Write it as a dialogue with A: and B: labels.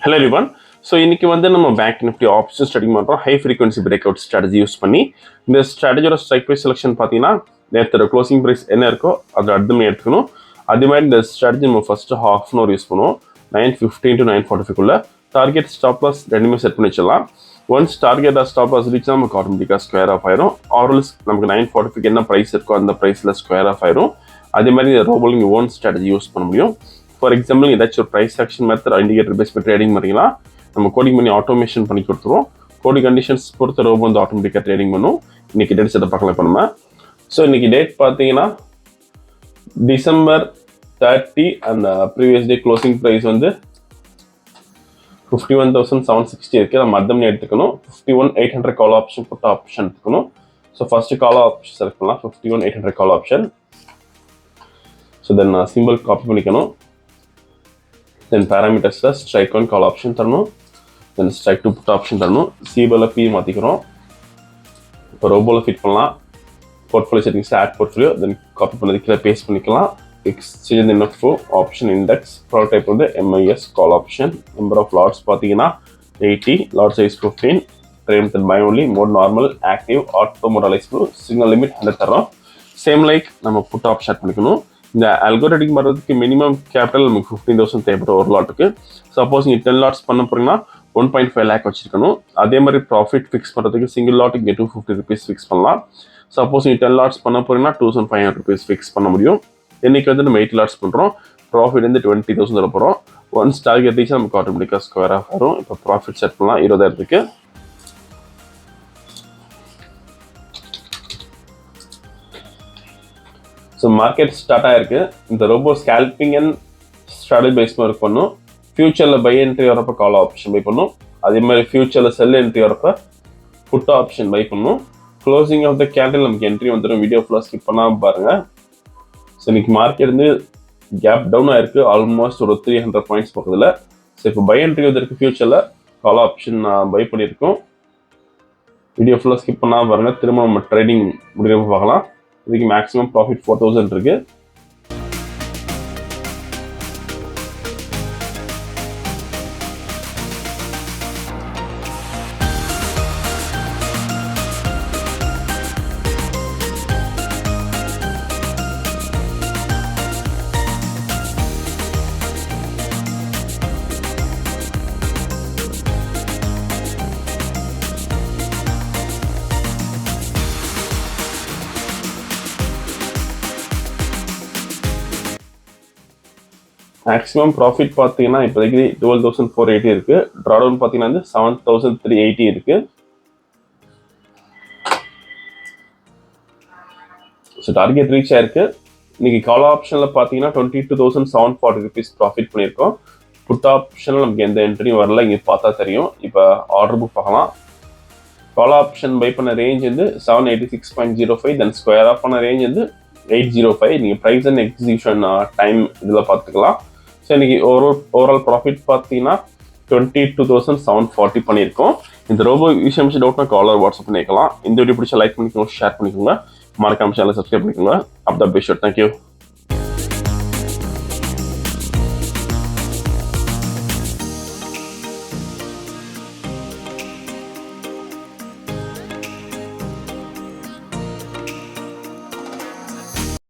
A: Hello everyone. So இன்னைக்கு வந்து நம்ம பேங்க் நிஃப்டி ஆப்ஷன் ஸ்டடி பண்ணுறோம். High frequency break out strategy use பண்ணி இந்த ஸ்ட்ராட்டஜியோட ஸ்ட்ரைக் ப்ரைஸ் செலெக்ஷன் பார்த்தீங்கன்னா நேற்று க்ளோசிங் ப்ரைஸ் என்ன இருக்கோ அதை அடுத்து எடுத்துக்கணும். அதே மாதிரி இந்த ஸ்ட்ராட்டஜி நம்ம first half an hour use பண்ணுவோம். 9:15 to 9:45 டார்கெட் ஸ்டாப் லாஸ் ரெண்டுமே செட் பண்ணி வச்சிடலாம். ஒன்ஸ் டார்கெட் ஸ்டாப் லாஸ் ரீச்னா நமக்கு ஆட்டோமேட்டிக்காக ஸ்கொயர் ஆஃப் ஆயிரும். ஆர்எல்ஸ் நமக்கு 9:45 என்ன ப்ரைஸ் இருக்கோ அந்த ப்ரைஸில் ஸ்கொயர் ஆஃப் ஆயிரும். அதே மாதிரி இந்த ரோபோவில் நீங்கள் ஓன் ஸ்ட்ராட்டஜி யூஸ் பண்ண முடியும். ஃபார் எக்ஸாம்பிள் ஏதாச்சும் ஒரு price action method indicator base பண்ணி ட்ரேடிங் பண்ணிங்களா நம்ம கோடிங் பண்ணி ஆட்டோமேஷன் பண்ணி கொடுத்துருவோம். கோடிங் கண்டிஷன்ஸ் பொறுத்த ரோபோ வந்து ஆட்டோமேட்டிக்காக ட்ரேடிங் பண்ணும். இன்னைக்கு டேட் செட்டை பார்க்கலாம் இப்போ நம்ம. ஸோ இன்னைக்கு டேட் பார்த்தீங்கன்னா December 30 அந்த ப்ரீவியஸ் டே க்ளோசிங் ப்ரைஸ் வந்து 51,760 இருக்குது. நம்ம அர்த்தம் எடுத்துக்கணும். 51,800 கால் ஆப்ஷன் புட் ஆப்ஷன் எடுத்துக்கணும். So first call option select பண்ணலாம். 51,800 call option. So then simple copy பண்ணிக்கணும். தென் பேராமீட்டர்ஸில் ஸ்ட்ரைக் ஒன் கால் ஆப்ஷன் தரணும். Then strike two put option தரணும். சிபிஎல் பி மாற்றிக்கிறோம். இப்போ ரோபோவில் ஃபிட் பண்ணலாம். Portfolio settings add portfolio then copy பண்ணது கீழே பேஸ்ட் பண்ணிக்கலாம். Exchange info option index product type வந்து MIS call option. Number of lots பார்த்தீங்கன்னா 80, lot size 15, trade method buy only, mode normal, active, auto mode அலைஸ்பிள், signal limit 100 தரோம். Same like நம்ம put option add பண்ணிக்கணும். இந்த algorithm பண்ணுறதுக்கு minimum capital நமக்கு 15,000 தேவைப்படும் ஒரு லாட்டுக்கு. சப்போஸ் நீங்கள் 10 லாட்ஸ் பண்ண போறீங்கன்னா 1.5 lakh வச்சிருக்கணும். அதே மாதிரி ப்ராஃபிட் ஃபிக்ஸ் பண்ணுறதுக்கு சிங்கிள் லாட்டுக்கு 250 rupees ஃபிக்ஸ் பண்ணலாம். சப்போஸ் நீங்கள் 10 லாட்ஸ் பண்ண போறீங்கன்னா 2,500 rupees ஃபிக்ஸ் பண்ண முடியும். இன்னைக்கு வந்து நம்ம 8 லாட்ஸ் பண்ணுறோம். ப்ராஃபிட் வந்து 20,000 தர போகிறோம். ஒன்ஸ் டார்கெட் ரீச் நமக்கு ஆட்டோமேட்டிக்காக ஸ்கொயர் ஆஃப் வரும். இப்போ ப்ராஃபிட் செட் பண்ணலாம் 20,000க்கு. ஸோ மார்க்கெட் ஸ்டார்ட் ஆயிருக்கு. இந்த robo scalping and strategy base work பண்ணும். ஃபியூச்சரில் பை என்ட்ரி வரப்போ கால் ஆப்ஷன் பை பண்ணும். அதே மாதிரி ஃபியூச்சரில் செல் என்ட்ரி வரப்போ புட் ஆப்ஷன் பை பண்ணும். க்ளோசிங் ஆஃப் த கேண்டில் நமக்கு என்ட்ரி வந்துடும். வீடியோ ஃபுல்லாக ஸ்கிப் பண்ணாமல் பாருங்கள். ஸோ இன்னைக்கு மார்க்கெட் வந்து கேப் டவுன் ஆயிருக்கு ஆல்மோஸ்ட் ஒரு 300 பாயிண்ட்ஸ் பக்கத்தில். ஸோ இப்போ பை என்ட்ரி வந்திருக்கு. ஃபியூச்சரில் கால் ஆப்ஷன் நான் பை பண்ணியிருக்கோம். வீடியோ ஃபுல்லாக ஸ்கிப் பண்ணாமல் பாருங்கள். திரும்ப நம்ம ட்ரேடிங் முடிகிறப்ப பார்க்கலாம். இதுக்கு மேக்ஸிமம் ப்ராஃபிட் 4,000 இருக்கு. மேக்ஸிமம் ப்ராஃபிட் பார்த்தீங்கன்னா இப்போதைக்கு 12,480 இருக்கு. ட்ராடவுன் பார்த்தீங்கன்னா வந்து 7,380 இருக்கு. ஸோ டார்கெட் ரீச் ஆயிருக்கு. இன்னைக்கு கால் ஆப்ஷனில் பார்த்தீங்கன்னா 22,740 rupees ப்ராஃபிட் பண்ணியிருக்கோம். புட் ஆப்ஷனில் நமக்கு எந்த என்ட்ரியும் வரல. இங்கே பார்த்தா தெரியும். இப்போ ஆர்டர் புக் பார்க்கலாம். கால் ஆப்ஷன் பை பண்ண ரேஞ்ச் வந்து 786.05, தென் ஸ்கொயர் ஆஃப் பண்ண ரேஞ்ச் வந்து 805. நீங்கள் ப்ரைஸ் அண்ட் எக்ஸிகியூஷன் டைம் இதில் பார்த்துக்கலாம். ஸோ இன்னைக்கு ஓவரால் ப்ராஃபிட் பார்த்தீங்கன்னா 22,740 பண்ணியிருக்கோம். இந்த ரோபோ விஷயம் டவுட்னா காலர் வாட்ஸ்அப் பண்ணிக்கலாம். இந்த வீடியோ பிடிச்சா லைக் பண்ணிக்கோங்க, ஷேர் பண்ணிக்கோங்க, மறக்காம சேனலை சப்ஸ்கிரைப் பண்ணிக்கோங்க. அப்தான் பேஷ். தேங்க்யூ.